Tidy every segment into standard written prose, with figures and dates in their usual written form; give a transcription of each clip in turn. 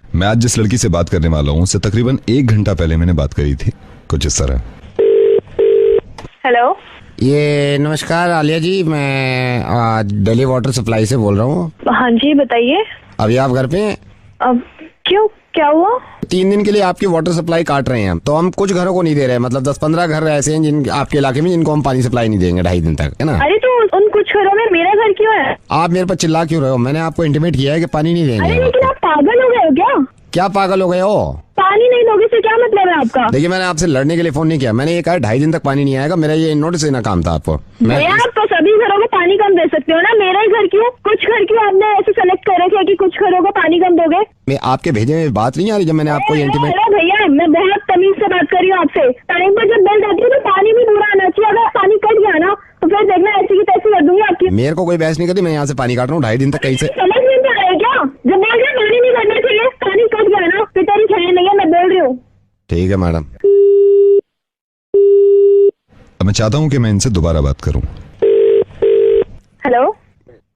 मैं आज जिस लड़की से बात करने वाला हूँ उससे तकरीबन 1 घंटा पहले मैंने बात करी थी, कुछ इस तरह। हेलो, ये नमस्कार आलिया जी, मैं दिल्ली वाटर सप्लाई से बोल रहा हूँ। हाँ जी बताइए। अभी आप घर पे हैं? अब क्यों, क्या हुआ? 3 दिन के लिए आपकी वाटर सप्लाई काट रहे हैं हम, तो हम कुछ घरों को नहीं दे रहे हैं, मतलब 10-15 घर ऐसे हैं जिन आपके इलाके में जिनको हम पानी सप्लाई नहीं देंगे 2.5 दिन तक, है ना। अरे तो उन कुछ घरों में मेरा घर क्यों है? आप मेरे पर चिल्ला क्यों रहे हो? मैंने आपको इंटीमेट किया है कि पानी नहीं अरे देंगे। लेकिन आप पागल हो गए हो क्या? क्या पागल हो गए हो? पानी नहीं दोगे से क्या मतलब है आपका? देखिए, मैंने आपसे लड़ने के लिए फोन नहीं किया, मैंने ये कहा 2.5 दिन तक पानी नहीं आएगा, मेरा ये नोटिस देना काम था आपको। भैया आप तो सभी घरों को पानी कम दे सकते हो ना, मेरा ही घर क्यों? कुछ घर क्यों आपने ऐसे सेलेक्ट कर रखे कि कुछ घरों को पानी कम दोगे? मैं आपके भेजे में बात नहीं आ रही जब मैंने आपको इंटीमेट। अरे भैया मैं बहुत तमीज से बात कर रही हूँ आपसे। टाइम पर जब बिल जाती है तो पानी भी पूरा आना चाहिए। अगर पानी कट गया ना तो फिर देखना ऐसी की तैसी कर दूंगी आपकी। मेरे को कोई बहस नहीं करती, मैं यहाँ से पानी काट रहा हूँ 2.5 दिन तक। कहीं से समझ नहीं आ रहा है क्या? जब बोल रहे पानी नहीं करना चाहिए, पानी कट गया ना फिर तेरी खैर नहीं है, मैं बोल रही हूँ। ठीक है मैडम। अब मैं चाहता हूँ कि मैं इनसे दोबारा बात करूँ। हेलो,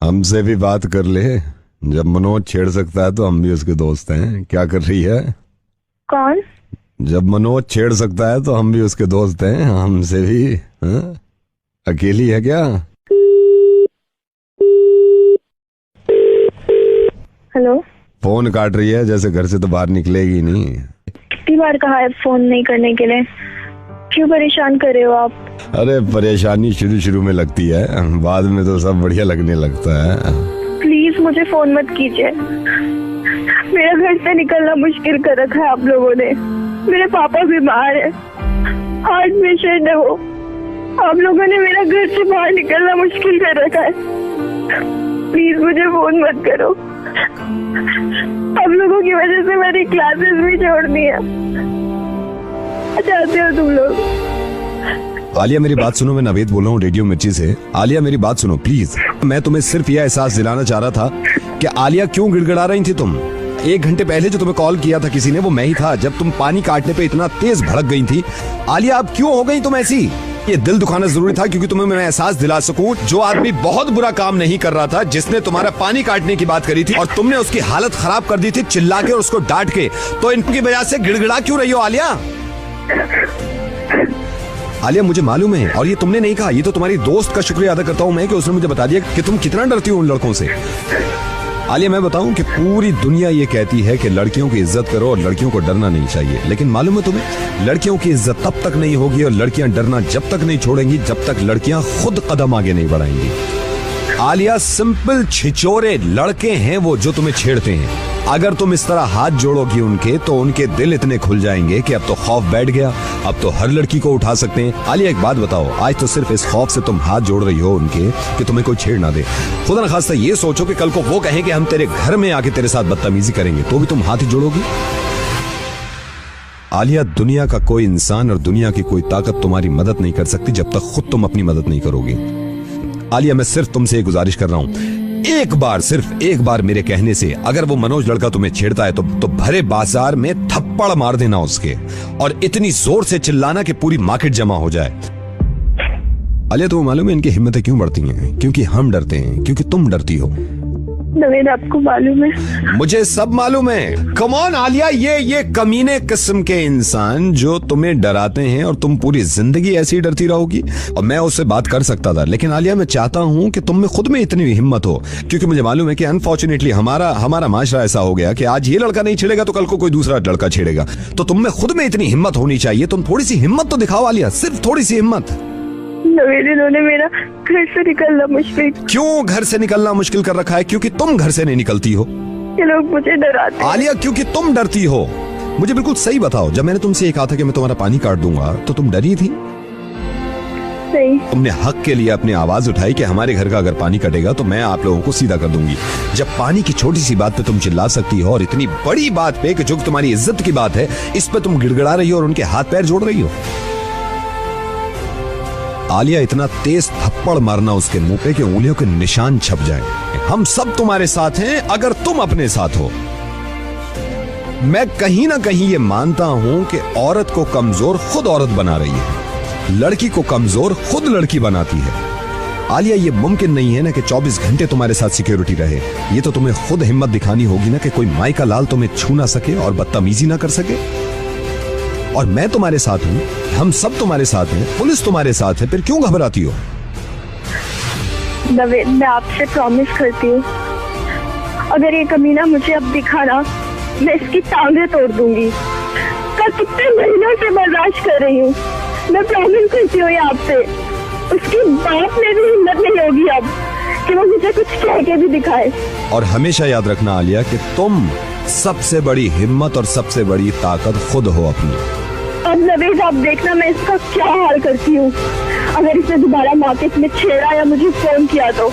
हमसे भी बात कर ले, जब मनोज छेड़ सकता है तो हम भी उसके दोस्त हैं। क्या कर रही है? कौन? जब मनोज छेड़ सकता है तो हम भी उसके दोस्त हैं, हमसे भी। हाँ? अकेली है क्या? हेलो, फोन काट रही है, जैसे घर से तो बाहर निकलेगी नहीं। कितनी बार कहा है फोन नहीं करने के लिए? क्यों परेशान कर रहे हो आप? अरे परेशानी शुरू में लगती है, बाद में तो सब बढ़िया लगने लगता है। प्लीज मुझे फोन मत कीजिए। मेरा घर से निकलना मुश्किल कर रखा है आप लोगों ने। मेरे पापा बीमार है, हार्ट पेशेंट है वो। आप लोगों ने मेरा घर से बाहर निकलना मुश्किल कर रखा है। प्लीज मुझे फोन मत करो। आप लोगों की वजह से मेरी क्लासेस भी छोड़नी है। चाहते हो तुम लोग? आलिया मेरी बात सुनो, मैं नवेद बोल रहा हूँ रेडियो मिर्ची से। आलिया मेरी बात सुनो प्लीज। मैं तुम्हें सिर्फ यह एहसास दिलाना चाह रहा था कि आलिया क्यों गिड़गिड़ा रही थी तुम। 1 घंटे पहले जो तुम्हें कॉल किया था किसी ने, वो मैं ही था, जब तुम पानी काटने पे इतना तेज भड़क गई थी। आलिया अब क्यों हो गई तुम ऐसी? ये दिल दुखाना जरूरी था क्योंकि तुम्हें मैं एहसास दिला सकूं, जो आदमी बहुत बुरा काम नहीं कर रहा था, जिसने तुम्हारा पानी काटने की बात करी थी और तुमने उसकी हालत खराब कर दी थी चिल्ला के और उसको डांट के, तो इनकी वजह से गिड़गिड़ा क्यों रही हो आलिया? आलिया मुझे मालूम है, और ये तुमने नहीं कहा, ये तो तुम्हारी दोस्त का शुक्रिया अदा करता हूं मैं कि उसने मुझे बता दिया कि तुम कितना डरती हो उन लड़कों से। आलिया मैं बताऊं कि पूरी दुनिया ये कहती है कि लड़कियों की इज्जत करो और लड़कियों को डरना नहीं चाहिए, लेकिन मालूम है तुम्हें, लड़कियों की इज्जत तब तक नहीं होगी और लड़कियां डरना जब तक नहीं छोड़ेंगी जब तक लड़कियां खुद कदम आगे नहीं बढ़ाएंगी। आलिया सिंपल छिचोरे लड़के हैं वो जो तुम्हें छेड़ते हैं। अगर तुम इस तरह हाथ जोड़ोगी उनके, तो उनके दिल इतने खुल जाएंगे कि अब तो खौफ बैठ गया, अब तो हर लड़की को उठा सकते हैं। आलिया एक बात बताओ, आज तो सिर्फ इस खौफ से तुम हाथ जोड़ रही हो उनके कि तुम्हें कोई छेड़ ना दे। खुदा न खास्ता ये सोचो कि कल को वो कहें कि हम तेरे घर में आके तेरे साथ बदतमीजी करेंगे, तो भी तुम हाथ ही जोड़ोगी? आलिया दुनिया का कोई इंसान और दुनिया की कोई ताकत तुम्हारी मदद नहीं कर सकती जब तक खुद तुम अपनी मदद नहीं करोगी। आलिया मैं सिर्फ तुमसे एक गुजारिश कर रहा हूं, एक बार, सिर्फ एक बार मेरे कहने से अगर वो मनोज लड़का तुम्हें छेड़ता है तो भरे बाजार में थप्पड़ मार देना उसके, और इतनी जोर से चिल्लाना कि पूरी मार्केट जमा हो जाए। आलिया तुम्हें मालूम है इनकी हिम्मतें क्यों बढ़ती हैं? क्योंकि हम डरते हैं, क्योंकि तुम डरती हो। नवेद आपको मालूम है? मुझे सब मालूम है। कम ऑन आलिया, ये कमीने किस्म के इंसान जो तुम्हें डराते हैं और तुम पूरी जिंदगी ऐसी डरती रहोगी। और मैं उससे बात कर सकता था, लेकिन आलिया मैं चाहता हूं कि तुम में खुद में इतनी हिम्मत हो, क्योंकि मुझे मालूम है कि अनफॉर्चुनेटली हमारा माशरा ऐसा हो गया कि आज ये लड़का नहीं छेड़ेगा तो कल को कोई दूसरा लड़का छेड़ेगा। तो तुम में खुद में इतनी हिम्मत होनी चाहिए। तुम थोड़ी सी हिम्मत तो दिखाओ आलिया, सिर्फ थोड़ी सी हिम्मत। नवेद इन्होंने मेरा घर से निकलना मुश्किल। क्यों घर से निकलना मुश्किल कर रखा है? क्योंकि तुम घर से नहीं निकलती हो। ये लोग मुझे डराते हैं। आलिया क्योंकि तुम डरती हो। मुझे बिल्कुल सही बताओ, जब मैंने तुमसे ये कहा था कि मैं तुम्हारा पानी काट दूंगा तो तुम डरी थी? नहीं। तुमने हक के लिए अपनी आवाज उठाई कि हमारे घर का अगर पानी कटेगा तो मैं आप लोगों को सीधा कर दूंगी। जब पानी की छोटी सी बात पे तुम चिल्ला सकती हो और इतनी बड़ी बात पे कि जो तुम्हारी इज्जत की बात है इस पे तुम गिड़गिड़ा रही हो और उनके हाथ पैर जोड़ रही हो। आलिया इतना तेज थप्पड़ मारना उसके मुंह पे कि उंगलियों के निशान छप जाएं। हम सब तुम्हारे साथ हैं अगर तुम अपने साथ हो। मैं कहीं ना कहीं ये मानता हूं कि औरत को कमजोर खुद औरत बना रही है, लड़की को कमजोर खुद लड़की बनाती है। आलिया, ये मुमकिन नहीं है ना कि 24 घंटे तुम्हारे साथ सिक्योरिटी रहे। ये तो तुम्हें खुद हिम्मत दिखानी होगी ना कि कोई माई का लाल तुम्हें छू ना सके और बदतमीजी ना कर सके। और मैं तुम्हारे साथ हूं, हम सब तुम्हारे साथ हैं, पुलिस तुम्हारे साथ है, फिर क्यों घबराती हो? नवेद, मैं आपसे प्रॉमिस करती हूँ, अगर ये कमीना मुझे अब दिखा ना, मैं इसकी टांगे तोड़ दूंगी। कल कितने महीनों से बर्दाश्त कर रही हूँ, मैं प्रॉमिस करती हूँ आपसे। उसके बाप में भी हिम्मत नहीं होगी अब कि वो मुझे कुछ कह के भी दिखाए। और हमेशा याद रखना आलिया कि तुम सबसे बड़ी हिम्मत और सबसे बड़ी ताकत खुद हो अपनी। अब नवेद, आप देखना मैं इसका क्या हाल करती हूँ। अगर इसने दोबारा मार्केट में छेड़ा या मुझे फोन किया तो